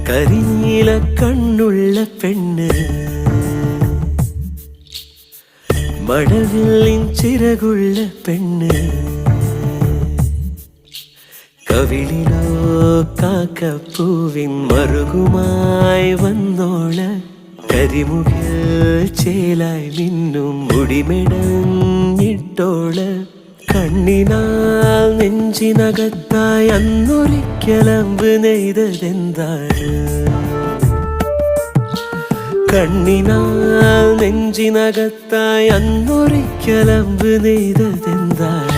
കരിനീല കണ്ണുള്ള പെണ്ണ്, മഴവില്ലിൻ ചിറകുള്ള പെണ്ണ്, കവിളിലോ കാക്കപ്പൂവിൻ മറുകുമായി വന്നോള്, കരിമുകിൽ ചേലായി മിന്നും മുടിമെടഞ്ഞിട്ടോള്, കണ്ണിനാൽ നെഞ്ചിനകത്തായി അന്നൊരിക്കലമ്പ് നെയ്തതെന്താണ്, കണ്ണിനാൽ നെഞ്ചിനകത്തായി അന്നൊരിക്കലമ്പ് നെയ്തതെന്താണ്.